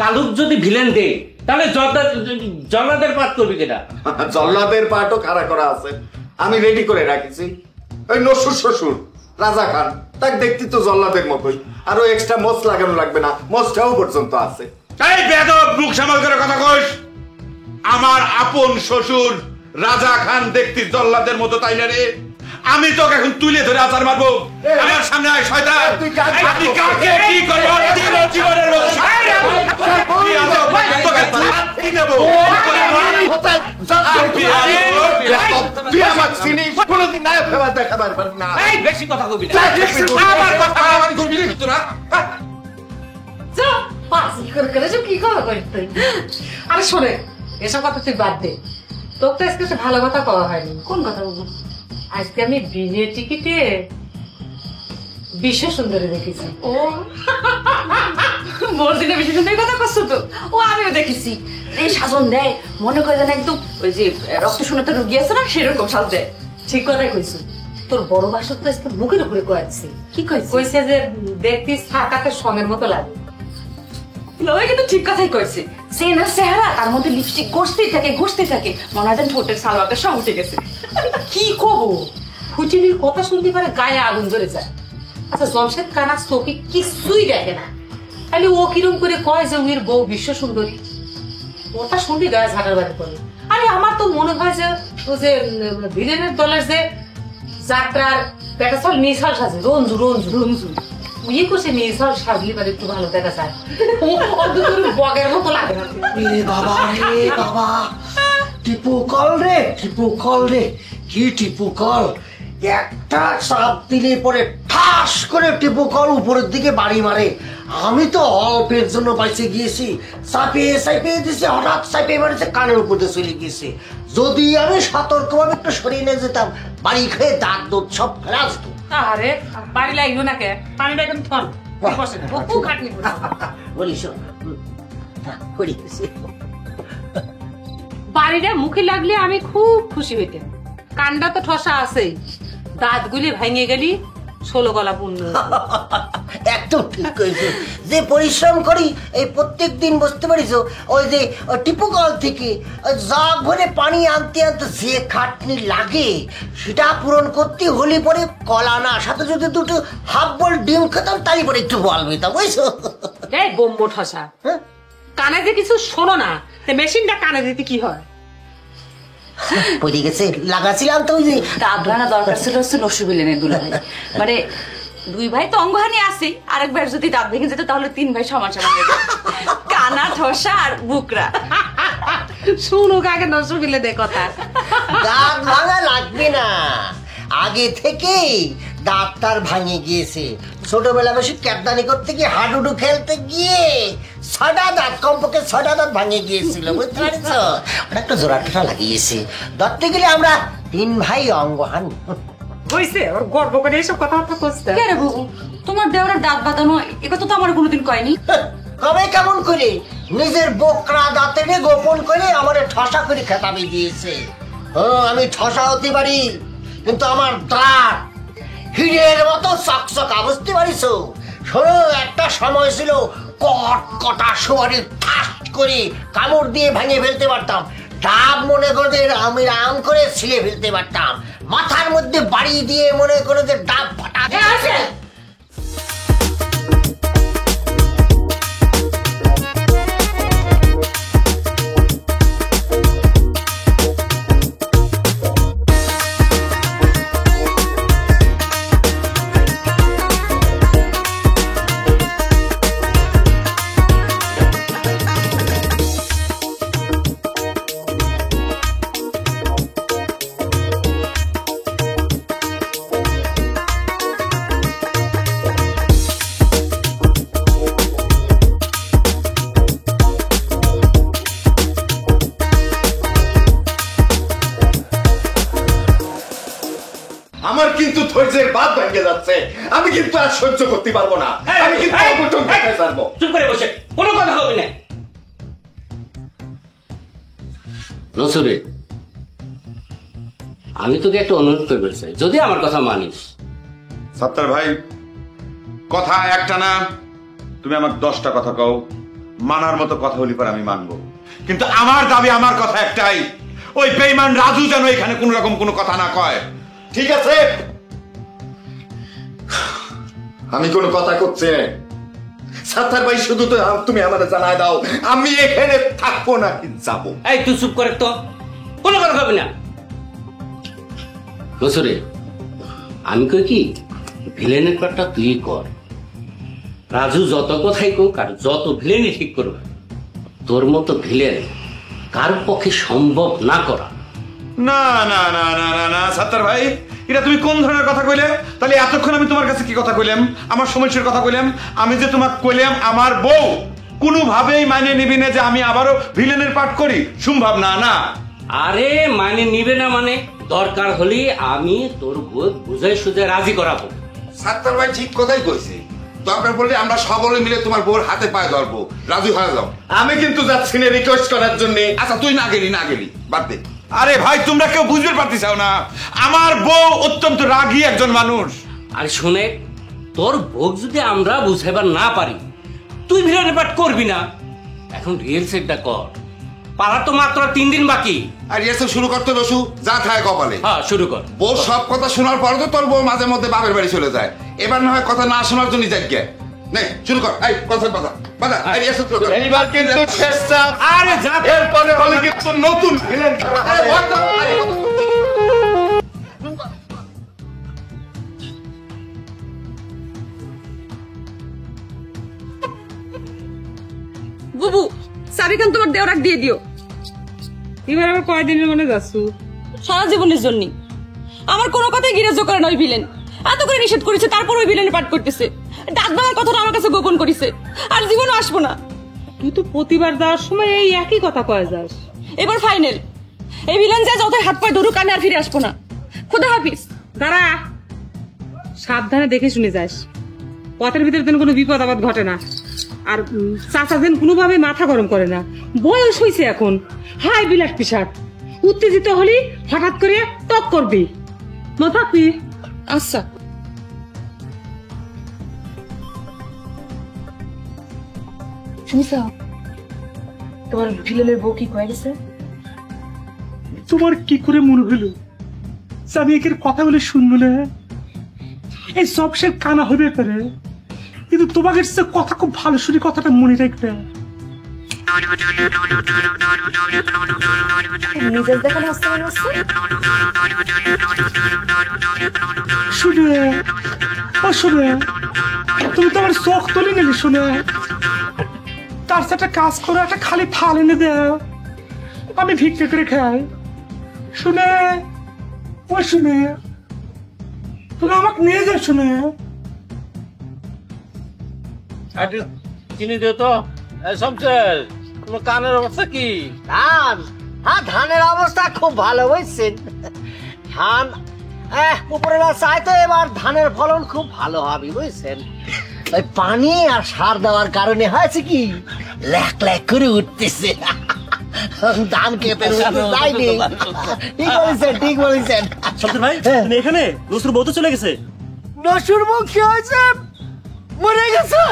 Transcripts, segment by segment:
কালুক যদি ভিলেন দে তাহলে জল্লাদের পাঠ করবি কেটা? জল্লাদের পাঠও খাড়া করা আছে, আমি রেডি করে রাখিছি। ওই নসুর শ্বশুর রাজা খান, তাকে দেখতে তো জল্লাদের মতোই, আরো এক্সট্রা মস লাগানো লাগবে না, মসটাও পর্যন্ত আছে। এই বেয়াদব, মুখ সামাল করে কথা কইস। আমার আপন শ্বশুর রাজা খান দেখতে জল্লাদের মতো, তাই না রে? আমি তোকে এখন তুলে ধরে আচার মারবো। আমার সামনে আয় শয়তান। আপনি কাকে কি করবেন? জীবনের মতো তুই আমার চিনিস, কোনোদিন নায়ক হবার দেখাবার পারি না। বেশি কথা কবি না। আমার কথা আমার করবি না তোরা। কি কথা করিস তুই? আরে শোনে, এসব কথা তুই বাদ দে। তোর তো আজকে ভালো কথা কওয়া হয়নি। কোন কথা বলবো? আজকে আমি বিনের টিকিটে বিশ্ব সুন্দরী দেখেছি। ও মোর দিনে বিশ্ব সুন্দরী কথা করছো তো? ও আমিও দেখেছি। এই সাজন দেয়, মনে করে যেন একদম ওই যে রক্ত শূন্যতা রুগী আছে না, সেরকম সাজ দেয়। ঠিক কথাই কইছি। তোর বড় ভাষা তো আজকে মুখের উপরে কয়েছে। কি কইছে? কইছে যে দেখতিস সাকাতে সঙ্গের মতো লাগে। লয় কিন্তু ঠিক কথাই কইছে। চেনা চেহারা, তার মধ্যে লিপস্টিক ঘষতে থাকে, মনে হয় যেন ঠোঁটের সালোয়ারটা সব উঠে গেছে। কি কব, ফুটিনির কথা শুনতে পারে গায়ে আগুন ধরে যায়। আচ্ছা, জমশেদ কানা চোখে কিছুই দেখে না, তাহলে ও কিরম করে কয় যে উনির বউ বিশ্ব সুন্দরী? ওটা শুনলে গায়ে ঝাঁটার বাড়ি করে। আরে আমার তো মনে হয় যে ও যে ভিলেনের দলের যে যাত্রার দেখা চল নিশাল সাজে, রঞ্জু রঞ্জু রঞ্জু ইয়ে করছে, নিশাল সাজলি বাড়ি একটু ভালো দেখা যায়। বগের মতো লাগে না। বাবা রে বাবা, টিপু কল রে, টিপু কল রে, কি টিপু কল! একটা চাপ দিলে পরে ঠাস করে টিপু কল উপরের দিকে বাড়ি মারে। আমি তো অল্পের জন্য বাইসে গিয়েছি, চাপিয়ে দিয়েছি, হঠাৎ চাপিয়ে মারেছে, কানের উপরে চলে গিয়েছে। যদি আমি সতর্কভাবে একটু সরিয়ে নিয়ে যেতাম, বাড়ি খেয়ে দাঁত দুধ সব ফেলা যেত। আরে বাড়ি লাগলো না কে? পানিটা একদম থন খাটনি বলিস বাড়িটা মুখে লাগলে আমি খুব খুশি হইতাম। কান্ডা তো ঠসা আছেই, দাঁত গুলি ভেঙে গেলি 16 গলা পূর্ণ। একদম ঠিক করেছো। যে পরিশ্রম করি এই প্রত্যেক দিন বুঝতে পারিস, ওই যে টিপু কল থেকে জগ ভরে পানি আনতে আনতে যে খাটনি লাগে, সেটা পূরণ করতে হলে পরে কলা না সাথে যদি দুটো হাফ বল ডিম খেতাম, তাই পরে একটু বল হইতাম, বুঝছো? এই বোম্বো ঠসা, কানে যে কিছু শোনো না, মেশিনটা কানে দিতে কি হয়? পড়ে গেছে, লাগাছিলাম তো ওই যে দাঁত ভাঙা দরকার ছিল হচ্ছে নসুবিলেনের দুলাভাই। মানে দুই ভাই তো অঙ্গহানি আছেই, আরেক ভাইয়ের যদি দাঁত ভেঙে যেত তাহলে 3 ভাই সমান সমান হয়ে যেত। কানা, ঠসা আর বুকরা। শুনুক আগে নসুবিলেনের কথা। দাঁত ভাঙা লাগবে না, আগে থেকেই দাঁত তার ভাঙে গিয়েছে। ছোটবেলা বেশি ক্যাপদানি করতে গিয়ে, হাডুডু খেলতে গিয়ে 6টা দাঁত, কমপক্ষে 6টা দাঁত ভাঙে গিয়েছিল, বুঝতে পারছ? ওটা একটা জোড়া টোটা লাগিয়েছে। ধরতে গেলে আমরা 3 ভাই অঙ্গহানি। হইছে ওর গর্ব করে এইসব কথাবার্তা করছে। কে রে বুবু, তোমার দেওয়ার দাঁত বাঁধানো এ কথা তো আমার কোনোদিন কয়নি। কবে কেমন করে নিজের বোকরা দাঁতে গোপন করে আমার ঠসা করে খেতাবে দিয়েছে। আমি ঠসা হতে পারি, কিন্তু আমার দাঁত হিরের মতো চকচকা, বুঝতে পারিস? শোনো, একটা সময় ছিল কটা সোয়ারি ঠাস করে কামড় দিয়ে ভেঙে ফেলতে পারতাম, ডাব মনে করে আমি রাম করে ছিলে ফেলতে পারতাম, মাথার মধ্যে বাড়ি দিয়ে মনে করে যে ডাব ফাটা। আমার কিন্তু ধৈর্যের বাদ ভেঙে যাচ্ছে, আমি কিন্তু আর সহ্য করতে পারবো না, আমি কিন্তু অঘটন ঘটাতে পারবো। চুপ করে বসে, কোনো কথা হবে না। নসুরে, আমি তোকে একটা অনুরোধ করতে চাই, যদি আমার কথা মানিস। সত্তার ভাই, কথা একটা না, তুমি আমাকে 10টা কথা কও, মানার মতো কথা হলি পর আমি মানবো, কিন্তু আমার দাবি, আমার কথা একটাই, ওই বেঈমান রাজু যেন এখানে কোন রকম কোনো কথা না কয়। ঠিক আছে, আমি কোনো কথা করছি না। সাত্তার ভাই শুধু তো তুমি আমাদের জানায় দাও, আমি এখানে থাকবো নাকি যাবো। এই তুই চুপ করে তো, কোনো কথা কবি না। বছরে আমি কই কি, ভিলেনের পার্টটা তুই কর। রাজু যত কথাই কোক আর যত ভিলেনই ঠিক করবে, তোর মতো ভিলেন কার পক্ষে সম্ভব না করা। না না না না না না সাত্তার ভাই, এটা তুমি কোন ধরনের কথা কইলে? তাহলে এতক্ষণ আমি তোমার কাছে কি কথা কইলাম? আমার সমস্যার কথা কইলাম। আমি যে তোমাকে কইলাম আমার বউ কোনোভাবেই মানে নিবি না যে আমি আবারও ভিলেনের পাঠ করি, সম্ভব না। না আরে মানে নিবে না মানে, দরকার হলে আমি তোর বউ বুঝাই সুঝে রাজি করাবো। সাত্তার ভাই ঠিক কথাই কইছে, দরকার পড়লে আমরা সকলে মিলে তোমার বউর হাতে পায়ে ধরবো, রাজি হয়ে যাও। আমি কিন্তু যাচ্ছি না রিকোয়েস্ট করার জন্য। আচ্ছা তুই না গেলি বাদ দে। আরে ভাই তোমরা কেউ বুঝতে পারতেছাও না, আমার বউ অত্যন্ত রাগী একজন মানুষ। আর শুনে, তোর ভোগ যদি আমরা বুঝাইবার না পারি, তুই ভিলেনের পাঠ করবি না। এখন রিয়েল সেটটা কর, পারা তো মাত্র 3 দিন বাকি। আর এসব শুরু করতে বসু, যা থায় কপালে। হ্যাঁ শুরু কর। বউ সব কথা শোনার পরে তো তোর বউ মাঝে মধ্যে বাপের বাড়ি চলে যায়, এবার না হয় কথা না শোনার জন্য যাই। নে শুরু কর, এই কথা বাধা এই এসব শুরু কর। এইবার কিন্তু শেষটা। আরে যা, এরপরে হলে কিন্তু নতুন ভিলেন। বুবু সাবিখান তোমার দেওরাক দিয়ে দিও। এবার আবার কয়দিনের মনে যাচ্ছ? সারা জীবনের জন্য। আমার কোনো কথাই গিরাজ্য করে নয় ভিলেন, এত করে নিষেধ করেছে তারপর ওই ভিলেনের পাঠ করতেছে। ডাক দেওয়ার কথাটা আমার কাছে গোপন করেছে, আর জীবনও আসবো না। তুই তো প্রতিবার যাওয়ার সময় এই একই কথা কয়ে যাস। এবার ফাইনাল, এই ভিলেন যা যতই হাত পায়ে ধরুক আমি আর ফিরে আসবো না। খোদা হাফিজ। দাঁড়া, সাবধানে দেখে শুনে যাস, পথের ভিতরে যেন কোনো বিপদ আপদ ঘটে না। আর চাচা যেন কোনোভাবে মাথা গরম করে না, বয়স হয়েছে এখন, হাই বিলাট পিসাট, উত্তেজিত হলি হঠাৎ করে টক করবি। মনে থাকবি? আচ্ছা। শুনিস তোমার ভিলেনের বউ কি কয়ে গেছে? তোমার কি করে মনে হলো যে আমি একের কথা বলে শুনবো না? এই সব সে কানা হবে পারে, কিন্তু তোমাকে কথা খুব ভালো শুনে কথাটা মনে রাখবে। শুনে ও শুনে, তুমি তো আমার চোখ তুলে নিলি। শুনে তার সাথে কাজ করে একটা খালি থাল এনে দেও, আমি ভিক্ষে করে খাই। শুনে ও শুনে, তুমি আমাকে নিয়ে যাও। শুনে চিনি দিও তো। শমশের, তোমার কানের অবস্থা কি? ধান, হ্যাঁ ধানের অবস্থা খুব ভালো বুঝছেন। ধান উপরেলা চাই তো এবার ধানের ফলন খুব ভালো হবে বুঝছেন। ওই পানি আর সার দেওয়ার কারণে হয়েছে কি ল্যাক ল্যাক করে উঠতেছে, ধান খেতে যায়নি। ঠিক বলেছেন। শমশের ভাই, তুমি এখানে? নসরুর বউ তো চলে গেছে। নসুর মুখ কি হয়েছে? মরে গেছে।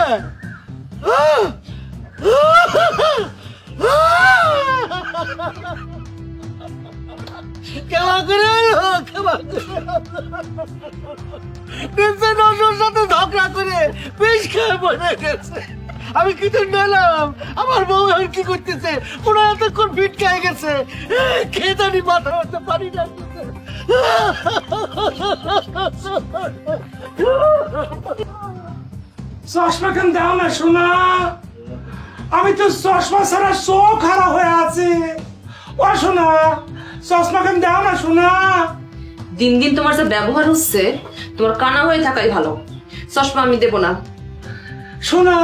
কেমন করে নসুর সাথে ঝগড়া করে বেশ খেয়ে মরে গেছে। আমি কিছু নিলাম, আমার বউ এখন কি করতেছে? ওরা এতক্ষণ ফিট খেয়ে গেছে, খেয়ে জানি মাথা মারতে পারি না। চশমা কেন দাও না শোনা? আমি তো চশমা ছাড়া চোখ খারাপ হয়ে আছে। ও শোনা, চশমা কেন দাও না শোনা? দিন দিন তোমার যে ব্যবহার হচ্ছে, তোমার কানা হয়ে থাকাই ভালো। চশমা আমি দেবো না। শোনা,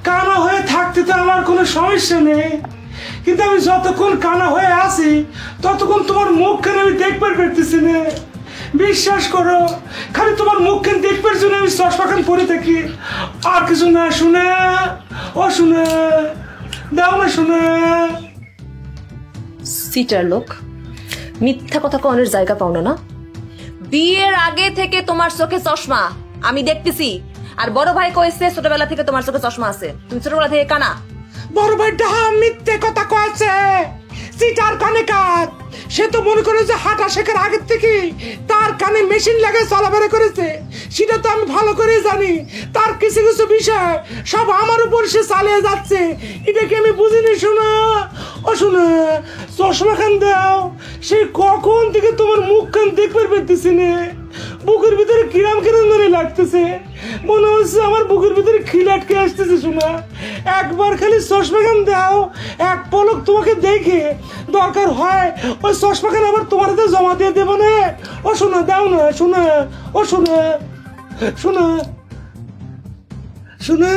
কানা হয়ে থাকতে তো আমার কোনো সমস্যা নেই, কিন্তু আমি যতক্ষণ কানা হয়ে আছি ততক্ষণ তোমার মুখখানে আমি দেখবার পারতেছি না। বিশ্বাস করো, খালি তোমার মুখখান দেখবার জন্য আমি চশমাখান পরে থাকি, আর কিছু না। শুনে ও শুনে, দাও না শুনে। সিটার লোক, মিথ্যা কথা কনের জায়গা পাও না। বিয়ের আগে থেকে তোমার চোখে চশমা আমি দেখতেছি, আর বড় ভাই কইছে ছোটবেলা থেকে তোমার চোখে চশমা আছে। তুমি ছোটবেলা থেকে কানা। বড় ভাই ডাহা মিথ্যে কথা কয়েছে, সিটার কানে কাজ। সে তো মনে করে যে হাঁটা শেখার আগের থেকে তার কানে মেশিন লাগে চলাফেরা করেছে, সেটা তো আমি ভালো করে জানি। তার কিছু কিছু বিষয় সব আমার উপর সে চালিয়ে যাচ্ছে, এটা কি আমি বুঝিনি? শোনা ও শোনা, চশমা খান দাও, সে কখন থেকে তোমার মুখ খান দেখতে পেতেছি না। বুকের ভিতরে কিরাম কিরাম ধরে লাগতেছে, মনে হচ্ছে আমার বুকের ভিতরে খিল আটকে আসতেছে। শোনা, একবার খালি চশমা খান দাও, এক পলক তোমাকে দেখে দরকার হয় ওই চশমা খান আবার তোমার হাতে জমা দিয়ে দেবো না। ও শোনা, দাও না। শোনা ও শোনা, শোনা শোনা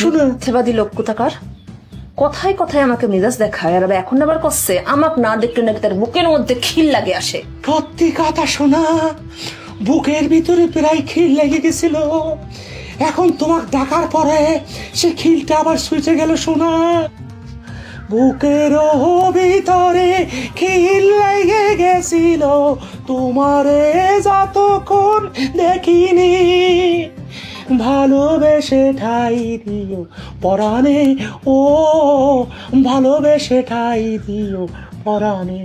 শোনা। থেবাদি লোক কোথাকার, কথায় কথায় আমাকে মেজাজ দেখায়, আর এখন আবার করছে আমাকে না দেখলে নাকি তার বুকের মধ্যে খিল লাগে আসে। সত্যি কথা শোনা, বুকের ভিতরে প্রায় খিল লেগে গেছিল, এখন তোমাকে ডাকার পরে সে খিলটা আবার সুইচে গেল। শোনা, বুকের ভিতরে খিল লেগে গেছিল, তোমারে যতক্ষণ দেখিনি, ভালোবেসে ঠাই দিও পরাণে, ও ভালোবেসে ঠাই দিও পরাণে।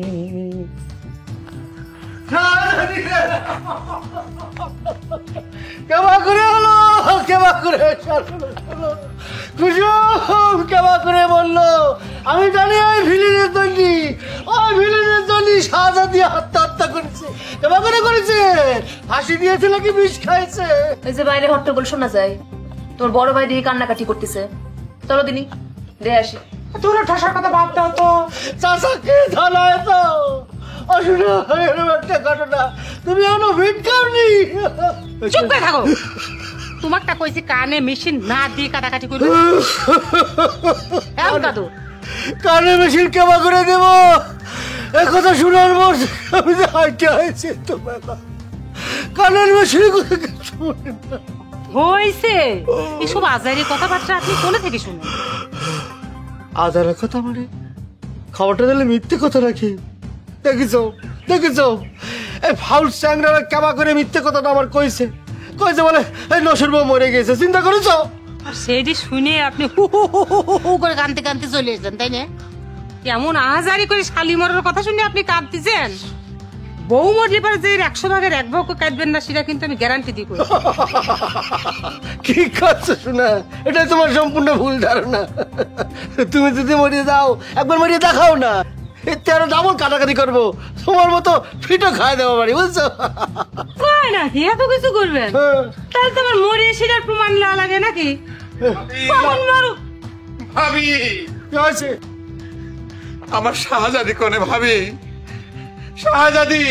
কেবা করে হলো, কেবা করে কুসুম কেবা করে বললো, আমি জানি ওই ভিলেনের দণ্ডি, ওই ভিলেনের দণ্ডি সাজা দিয়ে আত্মহত্যা করেছে। কেবা করে করেছে, ফাঁসি দিয়েছে নাকি বিষ খাইছে? এই যে বাইরে হট্টগোল শোনা যায়, তোর বড় ভাই দিয়ে কান্নাকাটি করতেছে, চলো দিনি দেখে আসি। তোরা ঠাসার কথা ভাবতে হতো, চাচাকে জানায় তো অসুবিধা এরকম একটা ঘটনা, তুমি এখনো ভিট খাওনি। চুপ করে থাকো, তোমারটা কইছি কানে মেশিন না দিয়ে কাটাকাটি করবে। এমন কাদো কানে মেশিন কেবা করে দেব, এ কথা শোনার পর আমি যে হাইটে হয়েছি তোমার কানের মেশিন হয়েছে। এসব আজারি কথাবার্তা আপনি কোনে থেকে শুনেন? আদারের কথা মানে খাবারটা দিলে মিথ্যে কথা রাখি। দেখিস দেখিস এই ফাউল স্যাংরা কেবা করে মিথ্যে কথাটা আমার কইছে, কইছে বলে এই নসুর বউ মরে গেছে। চিন্তা করেছ? আর সেটি শুনে আপনি হু হু হু হু হু হু করে কানতে কানতে চলে এসেছেন, তাই না? এমন আহাজারি করে শালি মরার কথা শুনে আপনি কাঁদতেছেন। বউ মরলে পরে যে 100 ভাগের 1 ভাগও কাঁদবেন না, সেটা কিন্তু আমি গ্যারান্টি দিই। কি করছো শোনা, এটা তোমার সম্পূর্ণ ভুল ধারণা। তুমি যদি মরিয়ে যাও, একবার মরিয়ে দেখাও না, এতে আরো ডাবল কাটাকাটি করবো, তোমার মতো ফিটো খাই দেবো বাড়ি, বুঝছো? কয় না কি এত কিছু করবেন? তাহলে তো আমার মরিয়ে সেটার প্রমাণ না লাগে নাকি? ভাবি কি হয়েছে? আমার শাহজাদি কোনে ভাবি? শাহজাদি,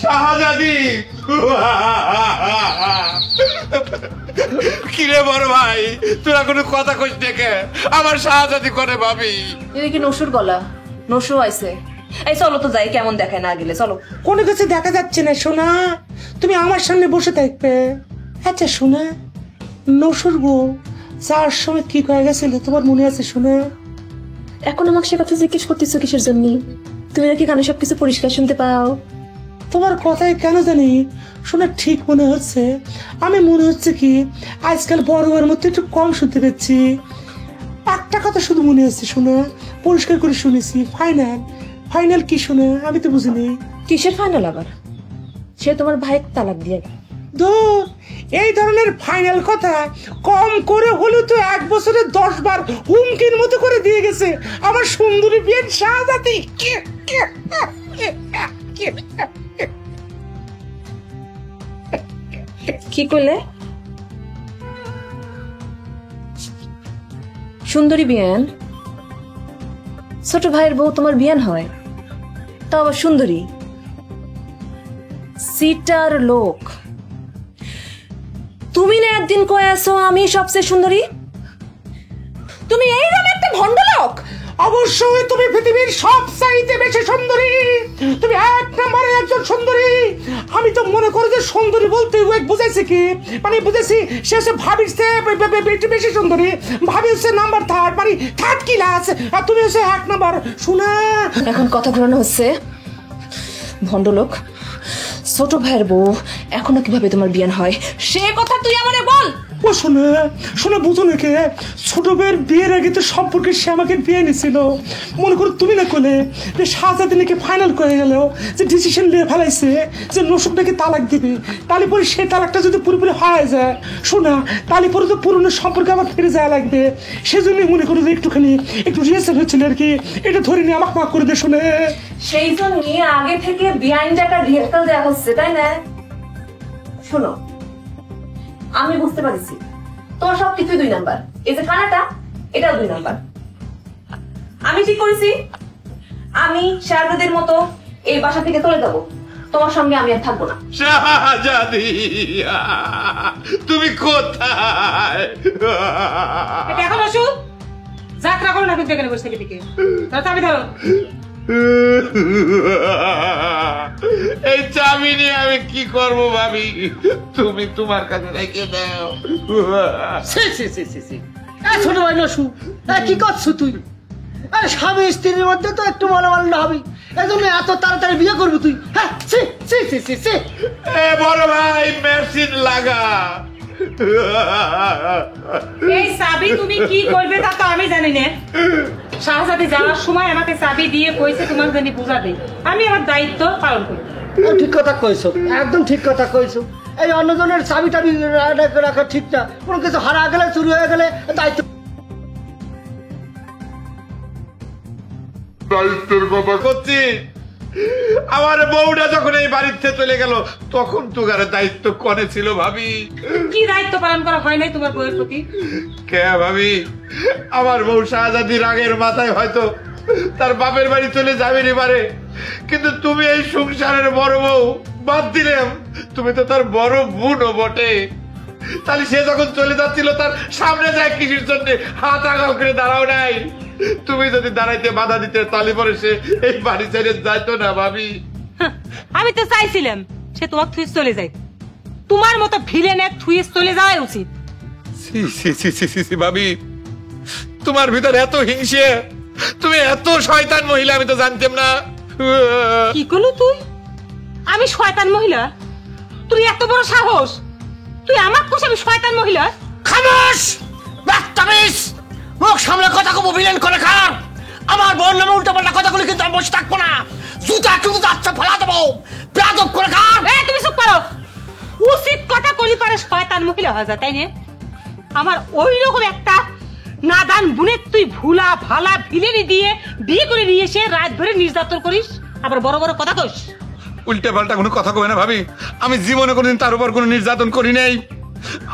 শাহজাদি। কিরে বড় ভাই, তোরা কোনো কথা কইস দেখে? আমার শাহজাদি কোনে ভাবি? এটা কি নসুর গলা? নসু আইছে। এই চলো তো যাই, কেমন দেখায় না গেলে চলো। কোনো কিছু দেখা যাচ্ছে না সোনা, তুমি আমার সামনে বসে থাকবে। আচ্ছা সোনা, নসুর বউ যার সময় কি হয়ে গেছিল তোমার মনে আছে সোনা? এখন আমাকে সে কথা জিজ্ঞেস করতেছো কিসের জন্য? তুমি নাকি কানে সবকিছু পরিষ্কার শুনতে পাও? তোমার কথাই কেন জানি শোনা ঠিক মনে হচ্ছে। আমি মনে হচ্ছে কি আজকাল বড় বড় মতো একটু কম শুনতে পাচ্ছি। একটা কথা শুধু মনে হচ্ছে শোনা, পরিষ্কার করে শুনেছি, ফাইনাল। ফাইনাল কি শোনা? আমি তো বুঝিনি। কিসের ফাইনাল আবার? সে তোমার ভাইকে তালাক দিয়ে গেল। ধুর, এই ধরনের ফাইনাল কথা কম করে হলেও তো 1 বছরে 10 বার হুমকির মতো করে দিয়ে গেছে আমার সুন্দরী বিয়ের শাহজাদি। কি করলে? সুন্দরী বিয়ান? ছোট ভাইয়ের বউ তোমার বিয়ান হয়, তা আবার সুন্দরী? সিটার লোক। তুমি না একদিন কয়ে আছো আমি সবচেয়ে সুন্দরী? তুমি এইরকম একটা ভণ্ড লোক। অবশ্যই তুমি পৃথিবীর সবচাইতে বেশি সুন্দরী, তুমি 1 নম্বরে একজন সুন্দরী। আমি তো মনে করি যে সুন্দরী বলতে বুঝাইছে কি, মানে বুঝেছি সে হচ্ছে ভাবির চেয়ে বেশি সুন্দরী। ভাবি হচ্ছে নাম্বার 3, মানে 3rd ক্লাস, আর তুমি হচ্ছে 1 নম্বর। শোনা, এখন কথা ঘোরানো হচ্ছে। ভণ্ড লোক, ছোট ভাইয়ের বউ এখনো কিভাবে তোমার বিয়ান হয় সে কথা তুই আমারে বল। ও শোনে শোনে বুঝো নাকি ছোট ভাইয়ের বিয়ের আগে তো সম্পর্কে সে আমাকে বিয়ে নিছিল। মনে করো তুমি না করলে যে শাহজাদি নাকি ফাইনাল করে গেল, যে ডিসিশন নিয়ে ফেলাইছে যে নসুকটাকে তালাক দিবে। তাহলে পরে সেই তালাকটা যদি পুরোপুরি হয়ে যায় শোনা, তাহলে পরে তো পুরনো সম্পর্কে আমার ফিরে যাওয়া লাগবে। সেজন্যই মনে করো যে একটু রিহার্সাল হচ্ছিল আর কি, এটা ধরে নিয়ে আমাকে মাফ করে দে শোনে। সেই জন্য আগে থেকে বিহাইন্ড একটা রিহার্সাল দেওয়া হচ্ছে, তাই না? শোনো, আমি বুঝতে পারছি তোমার সবকিছু 2 নাম্বার। এই যে খানাটা, এটা 2 নাম্বার। আমি ঠিক করেছি, আমি শাহজাদির মতো এই বাসা থেকে চলে যাবো। তোমার সঙ্গে আমি আর থাকবো না। শাহজাদি তুমি কোথায়? এখন আসু, যাত্রা করো না কিন্তু এখানে বসে থেকে থেকে চাবি ধরো। এই চাবি নিয়ে আমি কি করব ভাবি? তুমি তোমার কাছে রেখে দাও। ছোট ভাই নসু, কি করছো তুই? আরে স্বামী স্ত্রীর মধ্যে তো একটু মনোমালিন্য হবে, এই জন্য এত তাড়াতাড়ি বিয়ে করবি তুই? হ্যাঁ, এ বড় ভাই মেশিন লাগা। এই চাবি তুমি কি করবে তা তো আমি জানি না। শাহজাদি যাওয়ার সময় আমাকে চাবি দিয়ে কইছে তোমার জন্য বুঝাবে, আমি আমার দায়িত্ব পালন করি। ঠিক কথা কইছো, একদম ঠিক কথা কইছো। এই অন্যজনের চাবি টাবি রাখা ঠিক না, কোনো কিছু হারা গেলে চুরি হয়ে গেলে দায়িত্ব। দায়িত্বের কথা করছি, আমার বউটা যখন এই বাড়িতে চলে গেল তখন তোর দায়িত্ব কনে ছিল ভাবি? কি দায়িত্ব পালন করা হয় নাই তোমার বউয়ের প্রতি? কে ভাবি, আমার বউ শাহজাদি রাগের মাথায় হয়তো তার বাপের বাড়ি চলে যাবে পারে, কিন্তু তুমি এই সংসারের বড় বউ। বাদ দিলাম তুমি তো তার বড় বোনও বটে, তাহলে সে যখন চলে যাচ্ছিল তার সামনে যায় কিসের জন্য হাত আগাল করে দাঁড়াও নাই? তুমি যদি দাঁড়াইতে বাধা দিতে তাহলে পরে সে এই বাড়ি ছেড়ে যাইতো না ভাবি। আমি তো চাইছিলাম সে তোমার থুয়ে চলে যায়, তোমার মতো ভিলেন এক থুয়ে চলে যাওয়াই উচিত। ভাবি তোমার ভিতর এত হিংসে, তুমি এত শয়তান মহিলা আমি তো জানতাম না। কি করলো তুই? আমি শয়তান মহিলা? তুই এত বড় সাহস, তুই আমার কোষ আমি শয়তান মহিলা? খামোশ, বাচ্চামিস, মুখ সামলে কথা কব, বিলেন করে খান। আমার বোন নামে উল্টাপাল্টা কথাগুলি কিন্তু আমি বসে থাকবো না, জুতা কিন্তু যাচ্ছে ফেলা দেবো, বেয়াদব করে খান। তুমি চুপ করো, উচিত কথা কলি পারে শয়তান মহিলা হয়ে যায়, তাই না? আমার ওই রকম একটা নাদান বুনে তুই ভুলা ভালা ভিলেনি দিয়ে বিয়ে করে নিয়ে এসে রাত ধরে নির্যাতন করিস, আবার বড় বড় কথা কইস। উল্টে পাল্টা কোনো কথা কবে না ভাবি, আমি জীবনে কোনোদিন তার উপর কোনো নির্যাতন করি নাই।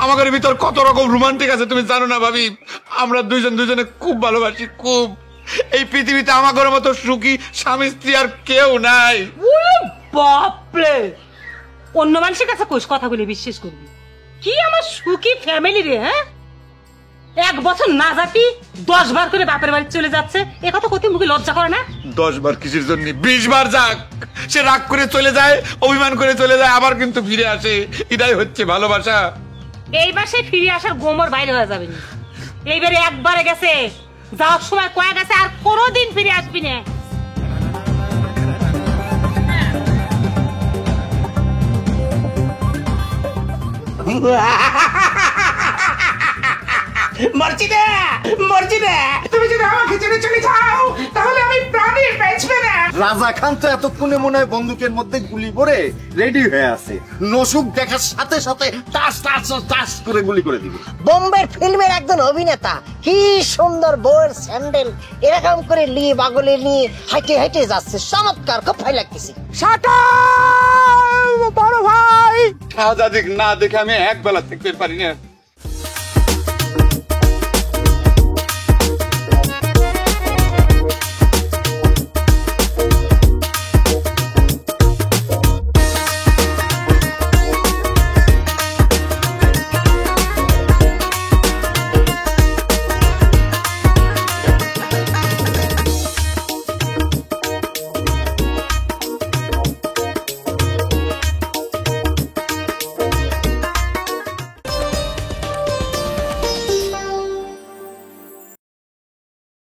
আমাদের ভিতর কত রকম রোমান্টিক আছে তুমি জানো না ভাবি? আমরা দুজনে খুব ভালোবাসি, খুব। এই পৃথিবীতে আমাদের মতো সুখী স্বামী স্ত্রী আর কেউ নাই। বাপরে, অন্য মানুষের কাছে কোষ কথাগুলি বিশ্বাস করবি? কি আমার সুখী ফ্যামিলি রে। হ্যাঁ, 1 বছর না যাতি 10 বার করে বাপের বাড়ি চলে যাচ্ছে, এ কথা কত মুখে লজ্জা করে না? 10 বার কিসের জন্য? 20 বার যাক, সে রাগ করে চলে যায়, অভিমান করে চলে যায়, আবার কিন্তু ফিরে আসে। এটাই হচ্ছে ভালোবাসা। এইবার সে ফিরে আসার গোমর বাইরে হয়ে যাবে না। এইবারে একবারে গেছে, যাওয়ার সময় কয়ে গেছে আর কোনোদিন ফিরে আসবি না। মর্জিনা, তুমি যদি আমাকে ছেড়ে চলে যাও তাহলে আমি প্রাণে বাঁচবে না। রাজা খান তো এতক্ষণে মনে হয় বন্দুকের মধ্যে গুলি ভরে রেডি হয়ে আছে, নসুক দেখার সাথে সাথে টাস টাস টাস করে গুলি করে দিবে। বোম্বের ফিল্মের একজন অভিনেতা, কি সুন্দর বউয়ের স্যান্ডেল এরকম করে নিয়ে বাগলে নিয়ে হাইটে হাইটে যাচ্ছে, চমৎকার, খুব ভালো লাগতেছে। বড় ভাই, শাহজাদি না দেখে আমি এক বেলা থাকতে পারি না।